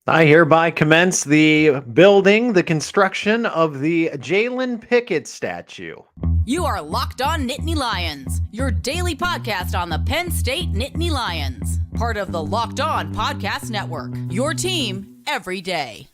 I hereby commence the construction of the Jalen Pickett statue. You are Locked On Nittany Lions, your daily podcast on the Penn State Nittany Lions. Part of the Locked On Podcast Network, your team every day.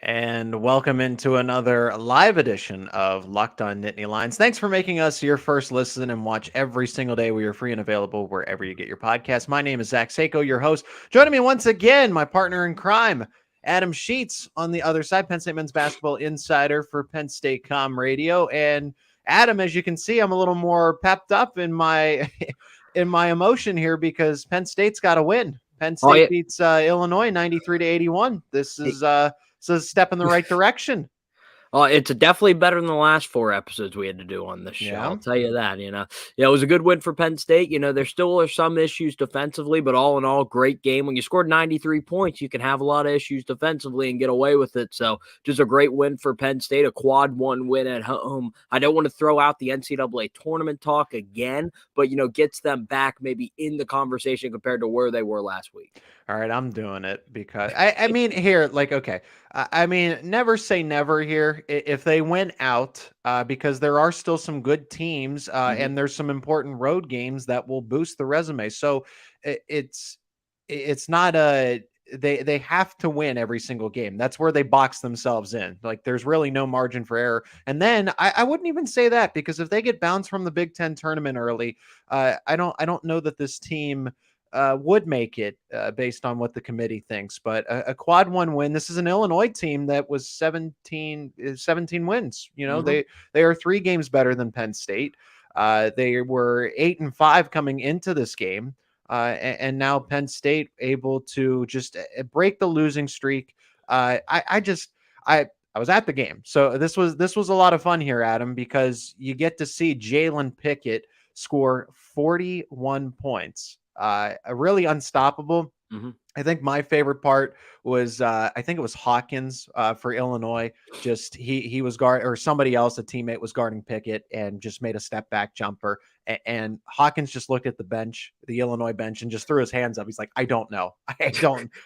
And welcome into another live edition of Locked On Nittany Lions. Thanks for making us your first listen and watch every single day. We are free and available wherever you get your podcast. My name is Zach Sako, your host. Joining me once again, my partner in crime, Adam Sheets on the other side, Penn State men's basketball insider for Penn State Com Radio. And Adam, as you can see, I'm a little more pepped up in my emotion here because Penn State's got to win. Penn State beats Illinois 93-81. This is a step in the right direction. It's definitely better than the last 4 episodes we had to do on this show. Yeah. I'll tell you that, it was a good win for Penn State. There still are some issues defensively, but all in all, great game. When you scored 93 points, you can have a lot of issues defensively and get away with it. So just a great win for Penn State, a quad 1 win at home. I don't want to throw out the NCAA tournament talk again, but, gets them back maybe in the conversation compared to where they were last week. All right, I'm doing it because never say never here. If they win out, because there are still some good teams and there's some important road games that will boost the resume. So it's not they have to win every single game. That's where they box themselves in. Like there's really no margin for error. And then I wouldn't even say that because if they get bounced from the Big Ten tournament early, I don't know that this team would make it based on what the committee thinks, but a quad 1 win. This is an Illinois team that was 17 wins. They are 3 games better than Penn State. They were 8-5 coming into this game. And now Penn State able to just break the losing streak. I was at the game. So this was a lot of fun here, Adam, because you get to see Jalen Pickett score 41 points. Really unstoppable. I think my favorite part was I think it was Hawkins for Illinois. Just he was or somebody else, a teammate was guarding Pickett and just made a step back jumper. And Hawkins just looked at the bench, the Illinois bench, and just threw his hands up. He's like, I don't know. I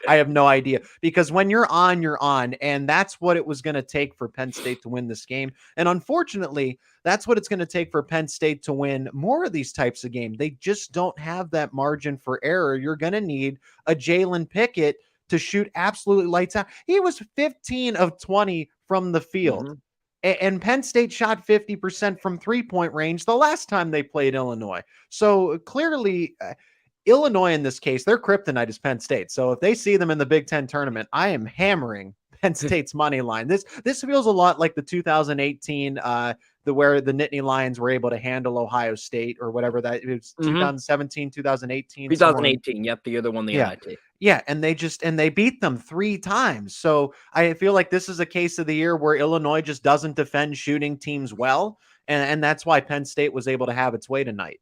have no idea. Because when you're on, you're on. And that's what it was going to take for Penn State to win this game. And unfortunately, that's what it's going to take for Penn State to win more of these types of games. They just don't have that margin for error. You're going to need a Jalen Pickett to shoot absolutely lights out. He was 15 of 20 from the field. And Penn State shot 50% from 3-point range the last time they played Illinois. So clearly, Illinois in this case, their kryptonite is Penn State. So if they see them in the Big Ten tournament, I am hammering Penn State's money line. This feels a lot like the 2018 where the Nittany Lions were able to handle Ohio State or whatever that it was. 2017, 2018. 2018. Yep, the other one, the NIT. Yeah, and they beat them 3 times. So I feel like this is a case of the year where Illinois just doesn't defend shooting teams well, and that's why Penn State was able to have its way tonight.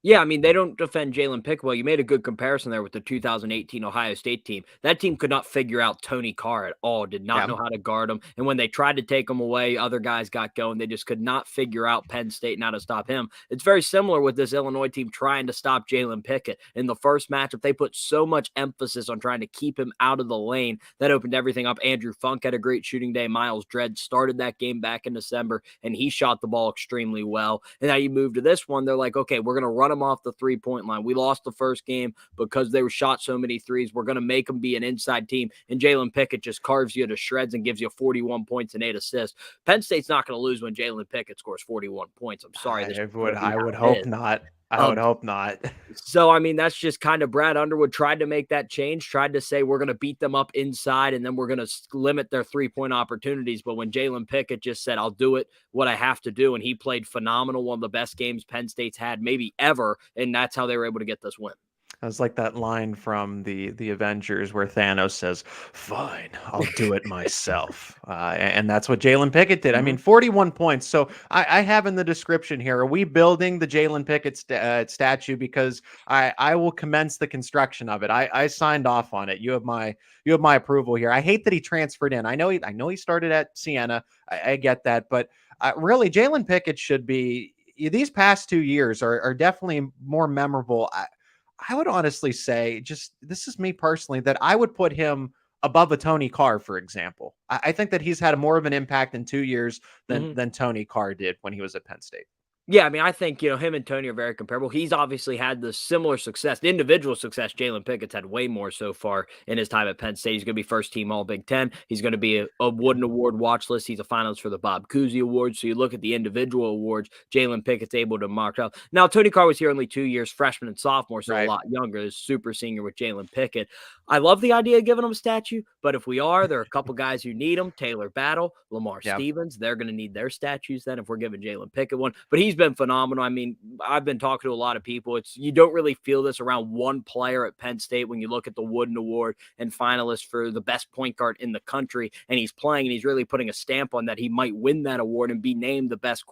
Yeah, they don't defend Jalen Pickett well. You made a good comparison there with the 2018 Ohio State team. That team could not figure out Tony Carr at all, did not know how to guard him. And when they tried to take him away, other guys got going. They just could not figure out Penn State and how to stop him. It's very similar with this Illinois team trying to stop Jalen Pickett. In the first matchup, they put so much emphasis on trying to keep him out of the lane. That opened everything up. Andrew Funk had a great shooting day. Miles Dredd started that game back in December, and he shot the ball extremely well. And now you move to this one, they're like, okay, we're going to run them off the 3-point line. We lost the first game because they were shot so many threes. We're going to make them be an inside team. And Jalen Pickett just carves you to shreds and gives you 41 points and 8 assists. Penn State's not going to lose when Jalen Pickett scores 41 points. I'm sorry. I would hope not. I would hope not. So, that's just kind of Brad Underwood tried to make that change, tried to say we're going to beat them up inside and then we're going to limit their 3-point opportunities. But when Jalen Pickett just said, I'll do it, what I have to do, and he played phenomenal, one of the best games Penn State's had maybe ever, and that's how they were able to get this win. It was like that line from the Avengers where Thanos says, "Fine, I'll do it myself," and that's what Jalen Pickett did. I mean, 41 points. So I have in the description here: are we building the Jalen Pickett statue? Because I will commence the construction of it. I signed off on it. You have my approval here. I hate that he transferred in. I know he started at Siena. I get that, but really, Jalen Pickett should be. These past 2 years are definitely more memorable. I would honestly say, just this is me personally, that I would put him above a Tony Carr, for example. I think that he's had more of an impact in 2 years than Tony Carr did when he was at Penn State. Yeah, I mean, I think, him and Tony are very comparable. He's obviously had the similar success, the individual success. Jalen Pickett's had way more so far in his time at Penn State. He's going to be first team All Big Ten. He's going to be a Wooden Award watch list. He's a finalist for the Bob Cousy Award. So you look at the individual awards, Jalen Pickett's able to mark up. Now, Tony Carr was here only 2 years, freshman and sophomore, so Right. a lot younger. Is super senior with Jalen Pickett. I love the idea of giving him a statue, but if we are, there are a couple guys who need them. Taylor Battle, Lamar Yep. Stevens. They're going to need their statues then if we're giving Jalen Pickett one. But he's been phenomenal. I mean, I've been talking to a lot of people. You don't really feel this around one player at Penn State when you look at the Wooden Award and finalist for the best point guard in the country, and he's playing and he's really putting a stamp on that. He might win that award and be named the best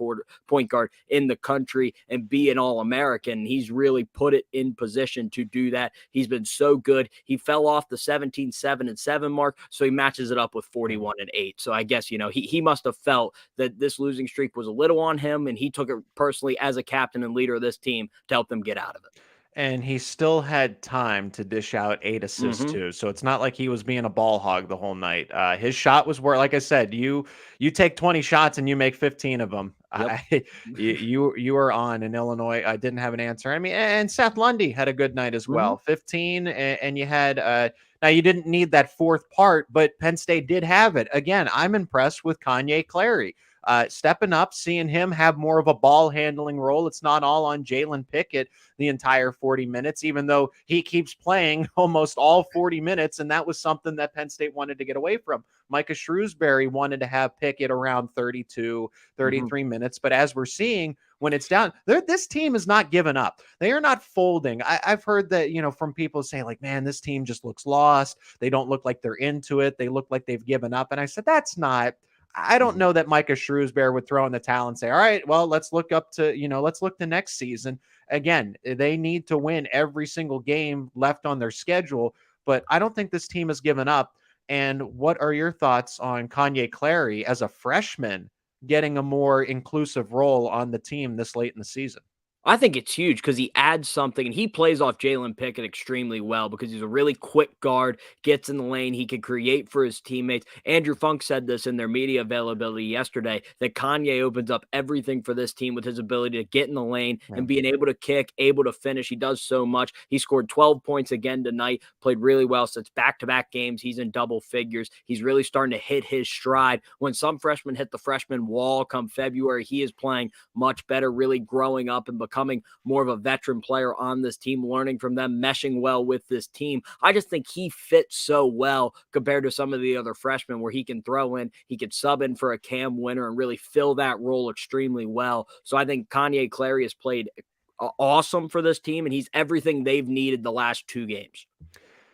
point guard in the country and be an All-American. He's really put it in position to do that. He's been so good. He fell off the 17-7-7 mark, so he matches it up with 41-8. So I guess, he must have felt that this losing streak was a little on him, and he took it personally as a captain and leader of this team to help them get out of it. And he still had time to dish out 8 assists too. So it's not like he was being a ball hog the whole night. His shot was where, like I said, you take 20 shots and you make 15 of them. Yep. You were on, in Illinois. I didn't have an answer. I mean, and Seth Lundy had a good night as well. 15, and you had now you didn't need that fourth part, but Penn State did have it. Again, I'm impressed with Kanye Clary. Stepping up, seeing him have more of a ball handling role. It's not all on Jalen Pickett the entire 40 minutes, even though he keeps playing almost all 40 minutes. And that was something that Penn State wanted to get away from. Micah Shrewsbury wanted to have Pickett around 32, 33 minutes. But as we're seeing, when it's down, this team is not giving up. They are not folding. I've heard that, from people saying like, man, this team just looks lost. They don't look like they're into it. They look like they've given up. And I said, I don't know that Micah Shrewsbury would throw in the towel and say, all right, well, let's look to next season. Again, they need to win every single game left on their schedule, but I don't think this team has given up. And what are your thoughts on Kanye Clary as a freshman getting a more inclusive role on the team this late in the season? I think it's huge because he adds something, and he plays off Jalen Pickett extremely well because he's a really quick guard, gets in the lane, he can create for his teammates. Andrew Funk said this in their media availability yesterday, that Kanye opens up everything for this team with his ability to get in the lane and being able to kick, able to finish. He does so much. He scored 12 points again tonight, played really well since back-to-back games. He's in double figures. He's really starting to hit his stride. When some freshmen hit the freshman wall come February, he is playing much better, really growing up and becoming more of a veteran player on this team, learning from them, meshing well with this team. I just think he fits so well compared to some of the other freshmen where he can throw in, he could sub in for a Cam Winter and really fill that role extremely well. So I think Kanye Clary has played awesome for this team, and he's everything they've needed the last 2 games.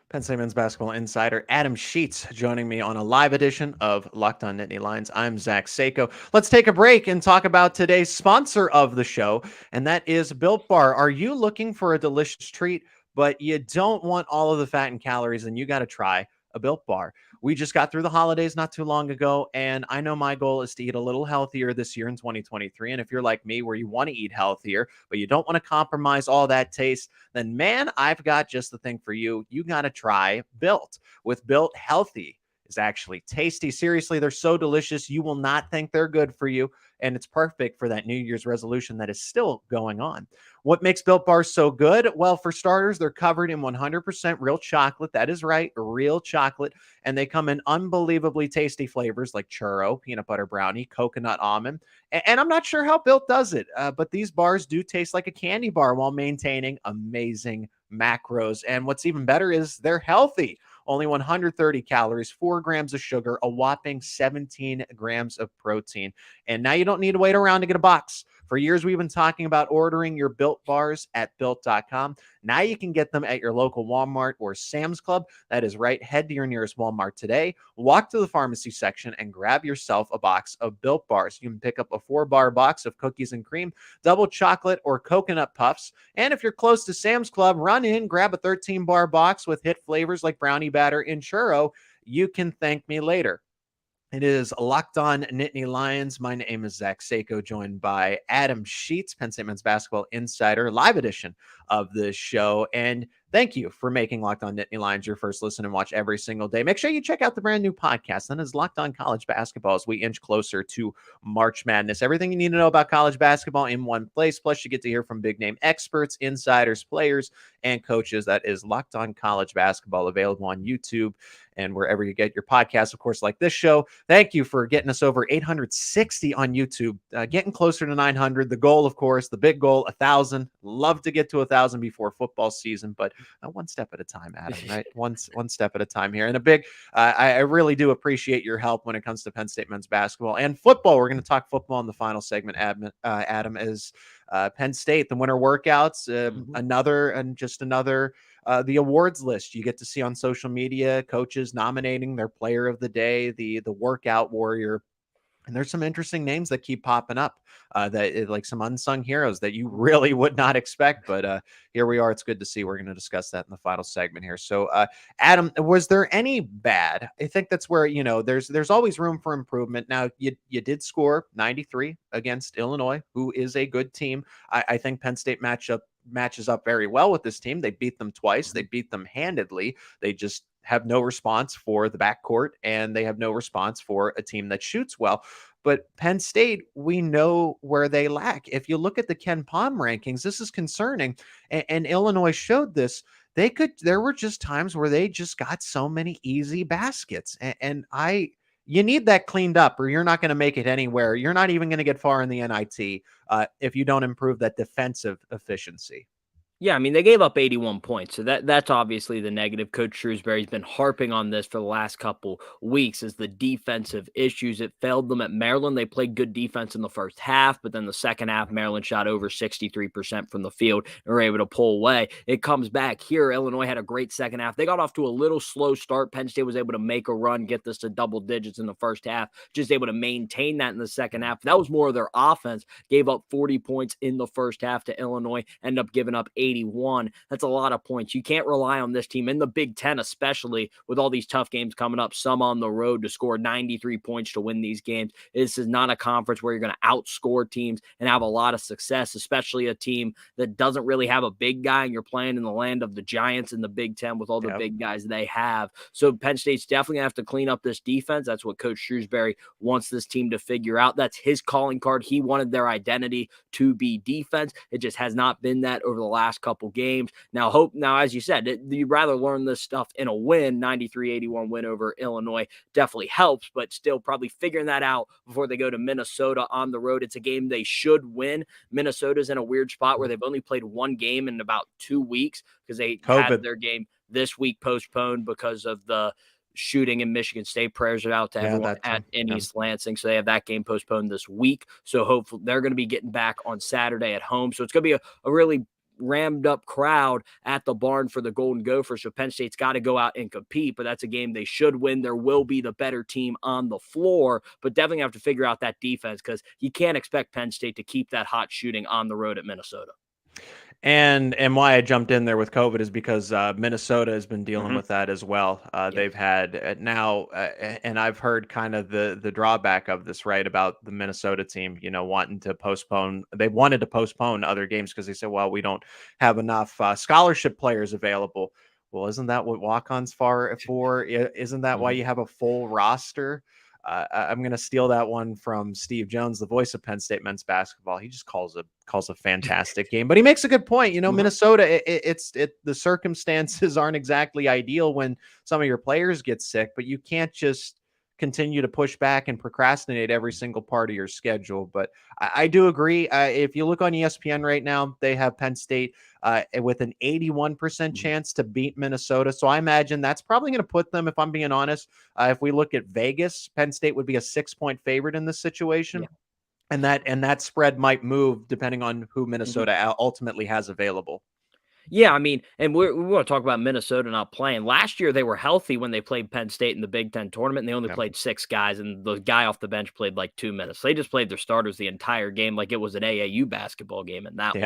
Penn State men's basketball insider Adam Sheets joining me on a live edition of Locked On Nittany Lions. I'm Zach Sako. Let's take a break and talk about today's sponsor of the show, and that is Built Bar. Are you looking for a delicious treat, but you don't want all of the fat and calories? Then you got to try a Built Bar. We just got through the holidays not too long ago, and I know my goal is to eat a little healthier this year in 2023. And if you're like me, where you want to eat healthier, but you don't want to compromise all that taste, then man, I've got just the thing for you. You got to try Built. With Built, healthy is actually tasty. Seriously, they're so delicious, you will not think they're good for you. And it's perfect for that New Year's resolution that is still going on. What makes Built Bars so good? Well, for starters, they're covered in 100% real chocolate. That is right, real chocolate. And they come in unbelievably tasty flavors like churro, peanut butter brownie, coconut almond. And I'm not sure how Built does it, but these bars do taste like a candy bar while maintaining amazing macros. And what's even better is they're healthy. Only 130 calories, 4 grams of sugar, a whopping 17 grams of protein. And now you don't need to wait around to get a box. For years, we've been talking about ordering your Built bars at Built.com. Now you can get them at your local Walmart or Sam's Club. That is right. Head to your nearest Walmart today, walk to the pharmacy section, and grab yourself a box of Built bars. You can pick up a 4-bar box of cookies and cream, double chocolate, or coconut puffs. And if you're close to Sam's Club, run in, grab a 13-bar box with hit flavors like brownie batter and churro. You can thank me later. It is Locked On Nittany Lions. My name is Zach Sako, joined by Adam Sheets, Penn State men's basketball insider, live edition of this show. And thank you for making Locked On Nittany Lions your first listen and watch every single day. Make sure you check out the brand new podcast. That is Locked On College Basketball as we inch closer to March Madness. Everything you need to know about college basketball in one place. Plus, you get to hear from big name experts, insiders, players, and coaches. That is Locked On College Basketball, available on YouTube and wherever you get your podcasts, of course, like this show. Thank you for getting us over 860 on YouTube, getting closer to 900. The goal, of course, the big goal, 1,000. Love to get to 1,000 before football season, but one step at a time, Adam, right? One step at a time here. And a big, I really do appreciate your help when it comes to Penn State men's basketball and football. We're going to talk football in the final segment, Adam, is Penn State, the winter workouts, another the awards list you get to see on social media, coaches nominating their player of the day, the workout warrior. And there's some interesting names that keep popping up, that like some unsung heroes that you really would not expect. But here we are. It's good to see. We're going to discuss that in the final segment here. So, Adam, was there any bad? I think that's where, there's always room for improvement. Now, you did score 93 against Illinois, who is a good team. I think Penn State matches up very well with this team. They beat them twice. They beat them handedly. They just have no response for the backcourt, and they have no response for a team that shoots well. But Penn State, we know where they lack. If you look at the Ken Pom rankings, this is concerning. And Illinois showed this. There were just times where they just got so many easy baskets. You need that cleaned up, or you're not going to make it anywhere. You're not even going to get far in the NIT if you don't improve that defensive efficiency. Yeah, I mean, they gave up 81 points, so that's obviously the negative. Coach Shrewsbury's been harping on this for the last couple weeks as the defensive issues. It failed them at Maryland. They played good defense in the first half, but then the second half, Maryland shot over 63% from the field and were able to pull away. It comes back here. Illinois had a great second half. They got off to a little slow start. Penn State was able to make a run, get this to double digits in the first half, just able to maintain that in the second half. That was more of their offense. Gave up 40 points in the first half to Illinois, ended up giving up 81. That's a lot of points. You can't rely on this team in the Big Ten, especially with all these tough games coming up, some on the road, to score 93 points to win these games. This is not a conference where you're going to outscore teams and have a lot of success, especially a team that doesn't really have a big guy, and you're playing in the land of the Giants in the Big Ten with all the big guys they have. So Penn State's definitely going to have to clean up this defense. That's what Coach Shrewsbury wants this team to figure out. That's his calling card. He wanted their identity to be defense. It just has not been that over the last couple games. Now, as you said, you'd rather learn this stuff in a win. 93-81 win over Illinois definitely helps, but still probably figuring that out before they go to Minnesota on the road. It's a game they should win. Minnesota's in a weird spot where they've only played one game in about 2 weeks because they had their game this week postponed because of the shooting in Michigan State. Prayers are out to everyone in East Lansing. So they have that game postponed this week. So hopefully they're going to be getting back on Saturday at home. So it's going to be a really rammed up crowd at the barn for the Golden Gophers. So Penn State's got to go out and compete, but that's a game they should win. There will be the better team on the floor, but definitely have to figure out that defense because you can't expect Penn State to keep that hot shooting on the road at Minnesota. And why I jumped in there with COVID is because Minnesota has been dealing with that as well. They've had now, and I've heard kind of the drawback of this, right, about the Minnesota team, wanting to postpone. They wanted to postpone other games because they said, well, we don't have enough scholarship players available. Well, isn't that what walk-ons for? Isn't that why you have a full roster? I'm going to steal that one from Steve Jones, the voice of Penn State men's basketball. He just calls a fantastic game, but he makes a good point. Minnesota, the circumstances aren't exactly ideal when some of your players get sick, but you can't just continue to push back and procrastinate every single part of your schedule. But I do agree. If you look on ESPN right now, they have Penn State with an 81% chance to beat Minnesota. So I imagine that's probably going to put them, if I'm being honest, if we look at Vegas, Penn State would be a 6-point favorite in this situation. Yeah. And that spread might move depending on who Mhm. Minnesota ultimately has available. Yeah, I mean, and we want to talk about Minnesota not playing. Last year, they were healthy when they played Penn State in the Big Ten tournament, and they only Yeah. played 6 guys, and the guy off the bench played like 2 minutes. They just played their starters the entire game like it was an AAU basketball game in that one.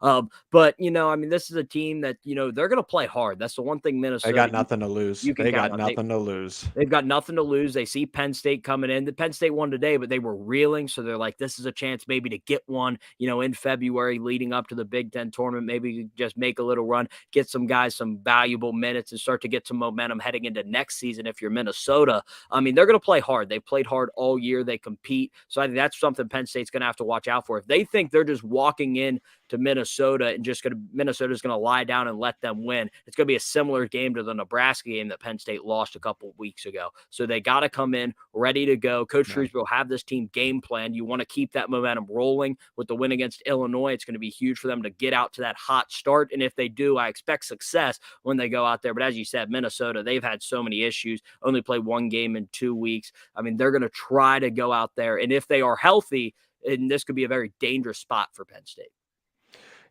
Yeah. But, I mean, this is a team that, they're going to play hard. That's the one thing They Minnesota got nothing to lose. you can They count got on. nothing to lose. They've got nothing to lose. They see Penn State coming in. The Penn State won today, but they were reeling. So they're like, this is a chance maybe to get one, in February leading up to the Big Ten tournament. Maybe just make a little run, get some guys some valuable minutes and start to get some momentum heading into next season. If you're Minnesota, I mean, they're going to play hard. They played hard all year. They compete. So I think that's something Penn State's going to have to watch out for. If they think they're just walking in to Minnesota and Minnesota's going to lie down and let them win, it's going to be a similar game to the Nebraska game that Penn State lost a couple of weeks ago. So they got to come in ready to go. Coach Shrewsbury will have this team game plan. You want to keep that momentum rolling with the win against Illinois. It's going to be huge for them to get out to that hot start. And if they do, I expect success when they go out there. But as you said, Minnesota, they've had so many issues, only played one game in 2 weeks. I mean, they're going to try to go out there. And if they are healthy, and this could be a very dangerous spot for Penn State.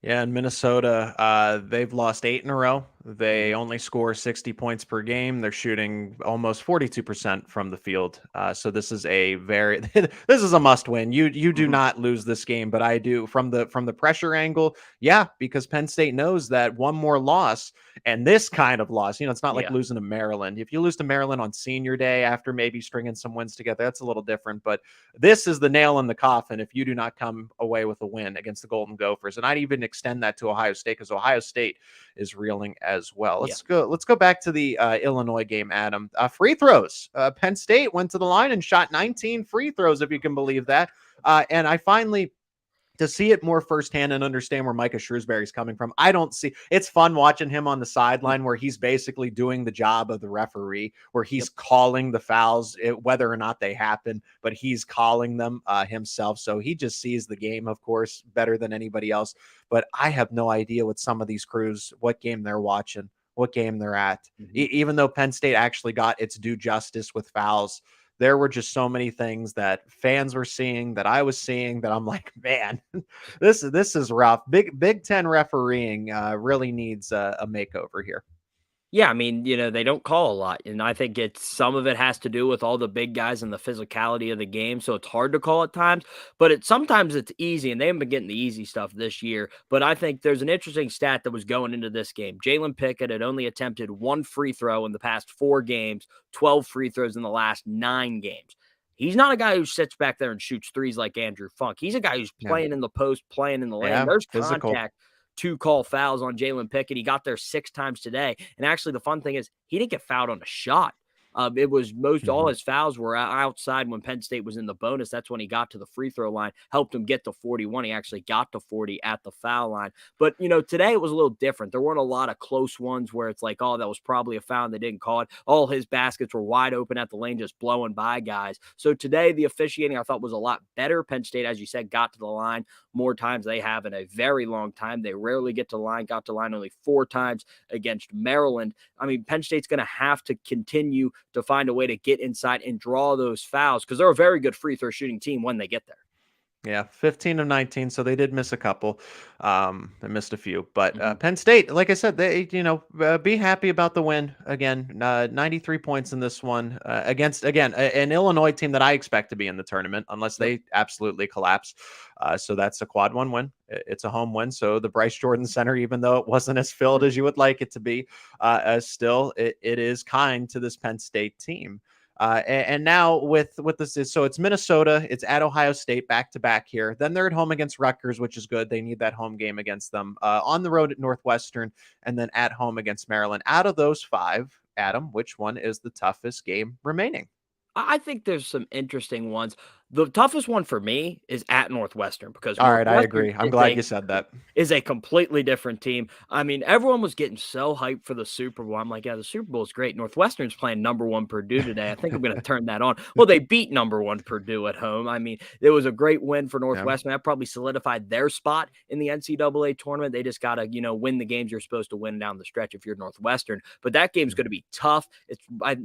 Yeah, in Minnesota, they've lost 8 in a row. They only score 60 points per game. They're shooting almost 42% from the field. So this is a very this is a must win. You do not lose this game, but I do from the pressure angle. Yeah, because Penn State knows that one more loss and this kind of loss, it's not like losing to Maryland. If you lose to Maryland on senior day after maybe stringing some wins together, that's a little different. But this is the nail in the coffin if you do not come away with a win against the Golden Gophers. And I'd even extend that to Ohio State because Ohio State is reeling as well. Let's go back to the Illinois game, Adam. Free throws. Penn State went to the line and shot 19 free throws, if you can believe that. And I finally, to see it more firsthand and understand where Micah Shrewsbury is coming from. I don't see it's fun watching him on the sideline where he's basically doing the job of the referee, where he's calling the fouls, whether or not they happen, but he's calling them himself. So he just sees the game, of course, better than anybody else. But I have no idea what some of these crews, what game they're watching, what game they're at. Even though Penn State actually got its due justice with fouls, there were just so many things that fans were seeing, that I was seeing, that I'm like, man, this is rough. Big Ten refereeing really needs a makeover here. Yeah, I mean, they don't call a lot, and I think some of it has to do with all the big guys and the physicality of the game, so it's hard to call at times, but sometimes it's easy, and they haven't been getting the easy stuff this year, but I think there's an interesting stat that was going into this game. Jalen Pickett had only attempted 1 free throw in the past 4 games, 12 free throws in the last 9 games. He's not a guy who sits back there and shoots threes like Andrew Funk. He's a guy who's playing in the post, playing in the lane. There's physical contact to call fouls on Jalen Pickett. He got there 6 times today. And actually, the fun thing is he didn't get fouled on a shot. It was all his fouls were outside when Penn State was in the bonus. That's when he got to the free throw line, helped him get to 41. He actually got to 40 at the foul line. But, today it was a little different. There weren't a lot of close ones where it's like, oh, that was probably a foul and they didn't call it. All his baskets were wide open at the lane, just blowing by guys. So today the officiating I thought was a lot better. Penn State, as you said, got to the line more times they have in a very long time. They rarely get to the line, got to the line only 4 times against Maryland. I mean, Penn State's going to have to continue to find a way to get inside and draw those fouls because they're a very good free throw shooting team when they get there. Yeah, 15 of 19, so they did miss a couple. They missed a few, but Penn State, like I said, they be happy about the win again. 93 points in this one against an Illinois team that I expect to be in the tournament unless they absolutely collapse. So that's a quad 1 win. It's a home win. So the Bryce Jordan Center, even though it wasn't as filled as you would like it to be, still it is kind to this Penn State team. And now with this so it's Minnesota, it's at Ohio State back to back here. Then they're at home against Rutgers, which is good. They need that home game against them. On the road at Northwestern, and then at home against Maryland. Out of those 5, Adam, which one is the toughest game remaining? I think there's some interesting ones. The toughest one for me is at Northwestern because all right, I Northwestern agree. I'm glad you said that. Is a completely different team. I mean, everyone was getting so hyped for the Super Bowl. I'm like, yeah, the Super Bowl is great. Northwestern's playing number 1 Purdue today. I think I'm going to turn that on. Well, they beat number 1 Purdue at home. I mean, it was a great win for Northwestern. That probably solidified their spot in the NCAA tournament. They just got to, win the games you're supposed to win down the stretch if you're Northwestern. But that game's going to be tough. I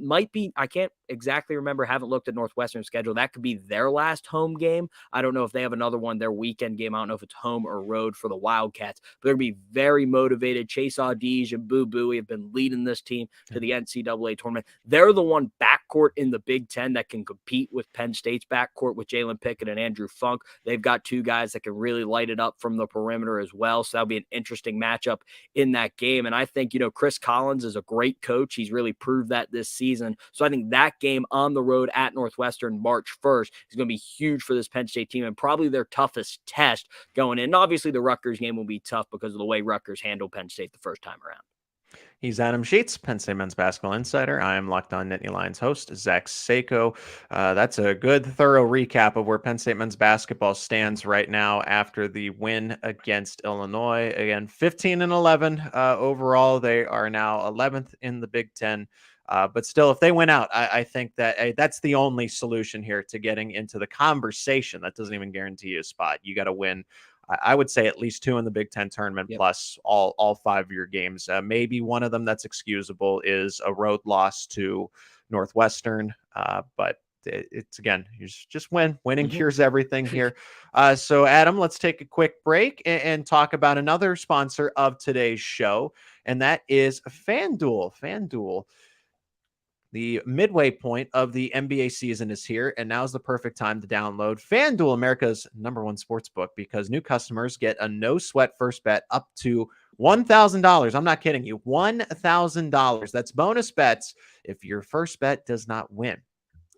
can't exactly remember. Haven't looked at Northwestern's schedule. That could be their their last home game. I don't know if they have another one, their weekend game. I don't know if it's home or road for the Wildcats, but they're going to be very motivated. Chase Audige and Boo Buie have been leading this team to the NCAA tournament. They're the one backcourt in the Big Ten that can compete with Penn State's backcourt with Jalen Pickett and Andrew Funk. They've got two guys that can really light it up from the perimeter as well. So that'll be an interesting matchup in that game. And I think, Chris Collins is a great coach. He's really proved that this season. So I think that game on the road at Northwestern March 1st is going to be huge for this Penn State team and probably their toughest test going in. And obviously the Rutgers game will be tough because of the way Rutgers handled Penn State the first time around. He's Adam Sheets, Penn State men's basketball insider. I am Locked On Nittany Lions host, Zach Seiko. That's a good, thorough recap of where Penn State men's basketball stands right now after the win against Illinois. Again, 15-11 overall. They are now 11th in the Big Ten. But still, if they win out, I think that that's the only solution here to getting into the conversation. That doesn't even guarantee you a spot. You got to win. I would say at least 2 in the Big Ten tournament, plus all 5 of your games. Maybe one of them that's excusable is a road loss to Northwestern. But it's again, you just win. Winning cures everything here. So Adam, let's take a quick break and talk about another sponsor of today's show, and that is FanDuel. FanDuel. The midway point of the NBA season is here, and now's the perfect time to download FanDuel, America's #1 sportsbook, because new customers get a no-sweat first bet up to $1,000. I'm not kidding you. $1,000. That's bonus bets if your first bet does not win.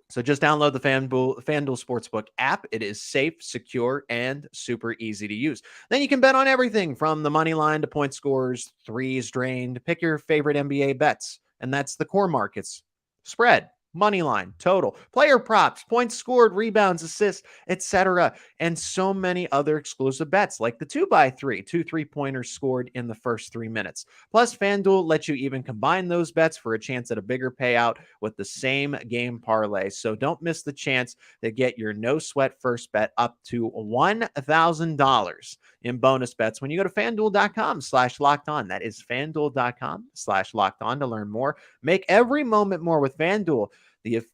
So just download the FanDuel Sportsbook app. It is safe, secure, and super easy to use. Then you can bet on everything from the money line to point scores, threes drained. Pick your favorite NBA bets, and that's the core markets. Spread, money line, total, player props, points scored, rebounds, assists, etc. And so many other exclusive bets like the 2x3, 2 3-pointers scored in the first 3 minutes. Plus, FanDuel lets you even combine those bets for a chance at a bigger payout with the same game parlay. So don't miss the chance to get your no sweat first bet up to $1,000 in bonus bets when you go to FanDuel.com/lockedon. That is FanDuel.com/lockedon to learn more. Make every moment more with FanDuel,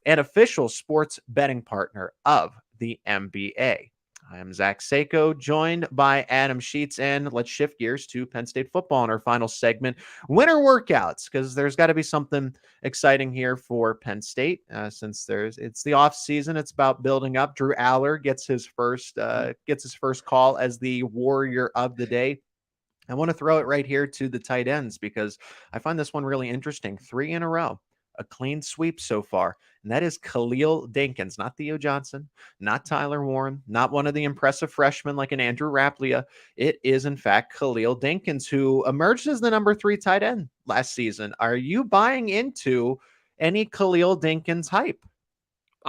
an official sports betting partner of the NBA. I am Zach Seiko, joined by Adam Sheets, and let's shift gears to Penn State football in our final segment, winter workouts, because there's got to be something exciting here for Penn State since it's the off season. It's about building up. Drew Aller gets his first call as the warrior of the day. I want to throw it right here to the tight ends because I find this one really interesting. 3 in a row. A clean sweep so far, and that is Khalil Dinkins, not Theo Johnson, not Tyler Warren, not one of the impressive freshmen like an Andrew Raplia. It is, in fact, Khalil Dinkins, who emerged as the number 3 tight end last season. Are you buying into any Khalil Dinkins hype?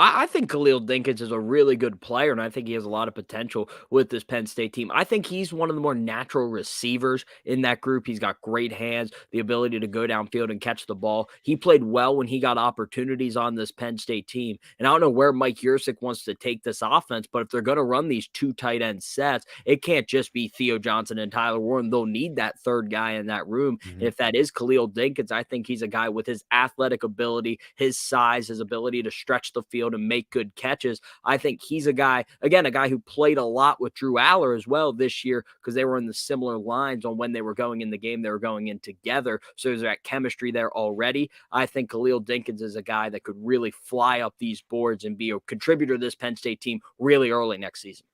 I think Khalil Dinkins is a really good player, and I think he has a lot of potential with this Penn State team. I think he's one of the more natural receivers in that group. He's got great hands, the ability to go downfield and catch the ball. He played well when he got opportunities on this Penn State team. And I don't know where Mike Yurcik wants to take this offense, but if they're going to run these 2 tight end sets, it can't just be Theo Johnson and Tyler Warren. They'll need that third guy in that room. And if that is Khalil Dinkins, I think he's a guy with his athletic ability, his size, his ability to stretch the field and make good catches. I think he's a guy who played a lot with Drew Aller as well this year because they were in the similar lines on when they were going in the game. They were going in together. So there's that chemistry there already. I think Khalil Dinkins is a guy that could really fly up these boards and be a contributor to this Penn State team really early next season.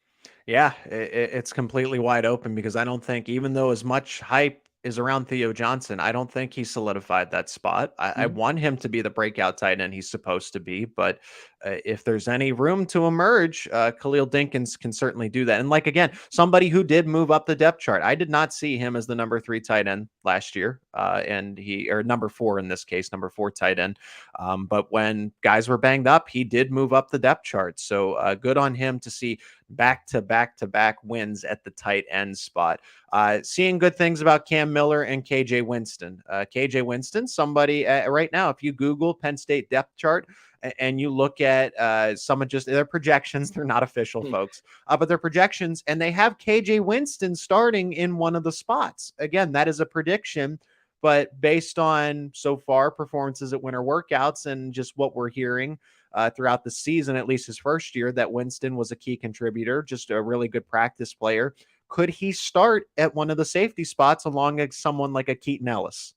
Yeah, it's completely wide open because I don't think, even though as much hype is around Theo Johnson, I don't think he solidified that spot. I want him to be the breakout tight end he's supposed to be, but if there's any room to emerge, Khalil Dinkins can certainly do that. And like, again, somebody who did move up the depth chart. I did not see him as the number 3 tight end last year, or number 4 in this case, number 4 tight end. But when guys were banged up, he did move up the depth chart. So good on him to see back-to-back wins at the tight end spot. Seeing good things about Cam Miller and KJ Winston. KJ Winston, somebody right now, if you Google Penn State depth chart and you look at some of just their projections, they're not official, folks, but they're projections, and they have KJ Winston starting in one of the spots. Again, that is a prediction, but based on so far performances at winter workouts and just what we're hearing, throughout the season, at least his first year, that Winston was a key contributor, just a really good practice player. Could he start at one of the safety spots along with someone like a Keaton Ellis?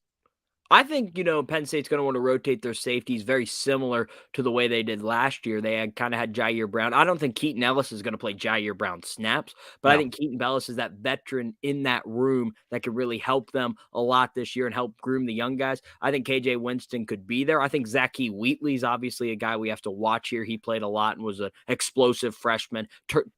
I think, Penn State's going to want to rotate their safeties very similar to the way they did last year. They had kind of had Jair Brown. I don't think Keaton Ellis is going to play Jair Brown snaps, but I No. think Keaton Ellis is that veteran in that room that could really help them a lot this year and help groom the young guys. I think KJ Winston could be there. I think Zachy Wheatley is obviously a guy we have to watch here. He played a lot and was an explosive freshman.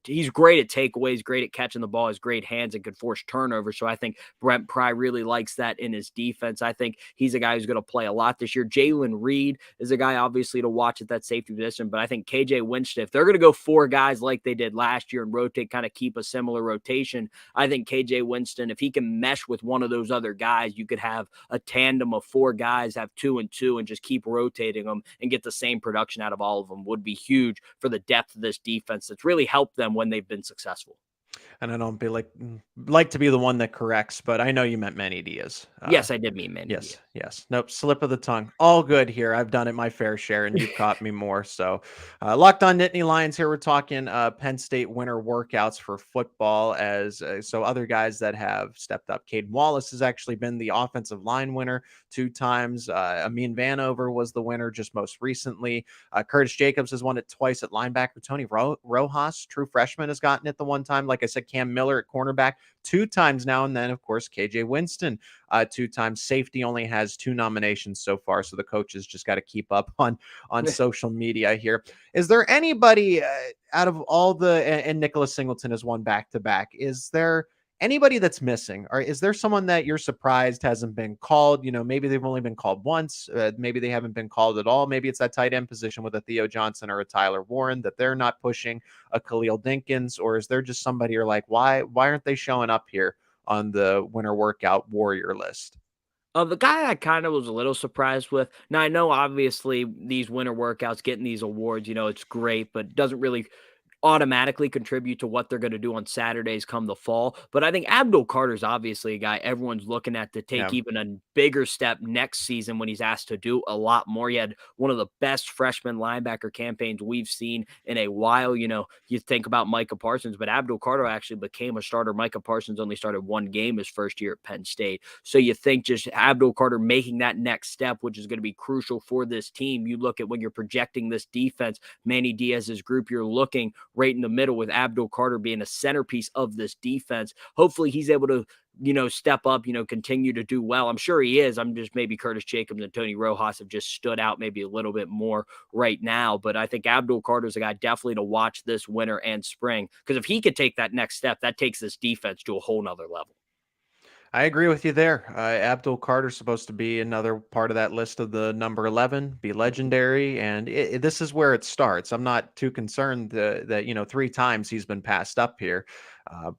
He's great at takeaways, great at catching the ball, has great hands and could force turnovers. So I think Brent Pry really likes that in his defense. I think he's a guy who's going to play a lot this year. Jalen Reed is a guy, obviously, to watch at that safety position. But I think KJ Winston, if they're going to go 4 guys like they did last year and rotate, kind of keep a similar rotation, I think KJ Winston, if he can mesh with one of those other guys, you could have a tandem of 4 guys, have 2 and 2, and just keep rotating them and get the same production out of all of them. Would be huge for the depth of this defense that's really helped them when they've been successful. And I don't like to be the one that corrects, but I know you meant Manny Diaz. Yes, I did mean Manny Diaz. Yes. Nope. Slip of the tongue. All good here. I've done it my fair share, and you've caught me more. So, Locked On Nittany Lions here. We're talking Penn State winter workouts for football. So other guys that have stepped up. Caden Wallace has actually been the offensive line winner 2 times. Amin Vanover was the winner just most recently. Curtis Jacobs has won it twice at linebacker. Tony Rojas, true freshman, has gotten it the one time. Like I said, Cam Miller at cornerback 2 times now. And then, of course, KJ Winston 2 times. Safety only has 2 nominations so far. So the coaches just got to keep up on social media here. Is there anybody out of all and Nicholas Singleton has won back-to-back. Is there anybody that's missing, or is there someone that you're surprised hasn't been called? Maybe they've only been called once. Maybe they haven't been called at all. Maybe it's that tight end position with a Theo Johnson or a Tyler Warren that they're not pushing, a Khalil Dinkins, or is there just somebody you're like, why aren't they showing up here on the winter workout warrior list? The guy I kind of was a little surprised with. Now, I know obviously these winter workouts, getting these awards, it's great, but doesn't really automatically contribute to what they're going to do on Saturdays come the fall. But I think Abdul Carter's obviously a guy everyone's looking at to take even a bigger step next season when he's asked to do a lot more. He had one of the best freshman linebacker campaigns we've seen in a while. You think about Micah Parsons, but Abdul Carter actually became a starter. Micah Parsons only started 1 game his first year at Penn State. So you think just Abdul Carter making that next step, which is going to be crucial for this team. You look at when you're projecting this defense, Manny Diaz's group, you're looking right in the middle with Abdul Carter being a centerpiece of this defense. Hopefully he's able to, step up, continue to do well. I'm sure he is. I'm just maybe Curtis Jacobs and Tony Rojas have just stood out maybe a little bit more right now. But I think Abdul Carter's a guy definitely to watch this winter and spring, because if he could take that next step, that takes this defense to a whole nother level. I agree with you there. Abdul Carter's supposed to be another part of that list of the number 11, be legendary. And this is where it starts. I'm not too concerned that 3 times he's been passed up here.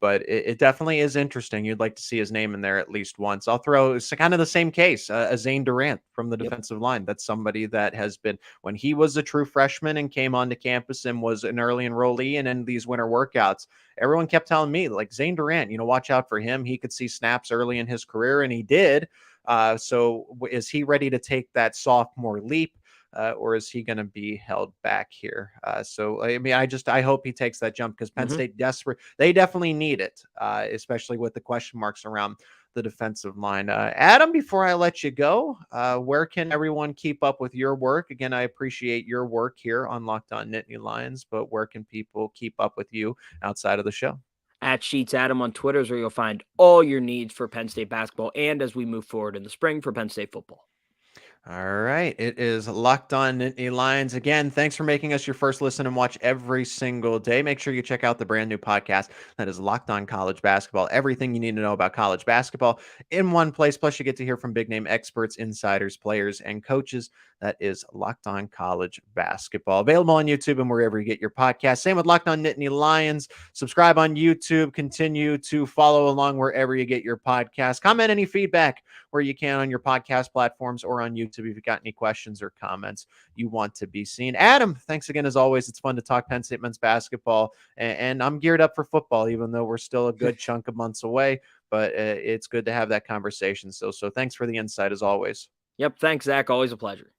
But it definitely is interesting. You'd like to see his name in there at least once. I'll throw kind of the same case, Zane Durant from the defensive line. That's somebody that has been, when he was a true freshman and came onto campus and was an early enrollee and in these winter workouts, everyone kept telling me, like, Zane Durant, watch out for him. He could see snaps early in his career, and he did. So is he ready to take that sophomore leap? Or is he going to be held back here? I hope he takes that jump, because Penn State they definitely need it, especially with the question marks around the defensive line. Adam, before I let you go, where can everyone keep up with your work? Again, I appreciate your work here on Locked On Nittany Lions, but where can people keep up with you outside of the show? At Sheets Adam on Twitter is where you'll find all your needs for Penn State basketball, and as we move forward in the spring for Penn State football. All right. It is Locked On Nittany Lions. Again, thanks for making us your first listen and watch every single day. Make sure you check out the brand new podcast that is Locked On College Basketball. Everything you need to know about college basketball in one place. Plus, you get to hear from big name experts, insiders, players, and coaches. That is Locked On College Basketball. Available on YouTube and wherever you get your podcast. Same with Locked On Nittany Lions. Subscribe on YouTube. Continue to follow along wherever you get your podcast. Comment any feedback where you can on your podcast platforms or on YouTube if you've got any questions or comments you want to be seen. Adam, thanks again as always. It's fun to talk Penn State men's basketball, and I'm geared up for football, even though we're still a good chunk of months away, but it's good to have that conversation. So thanks for the insight as always. Yep. Thanks, Zach. Always a pleasure.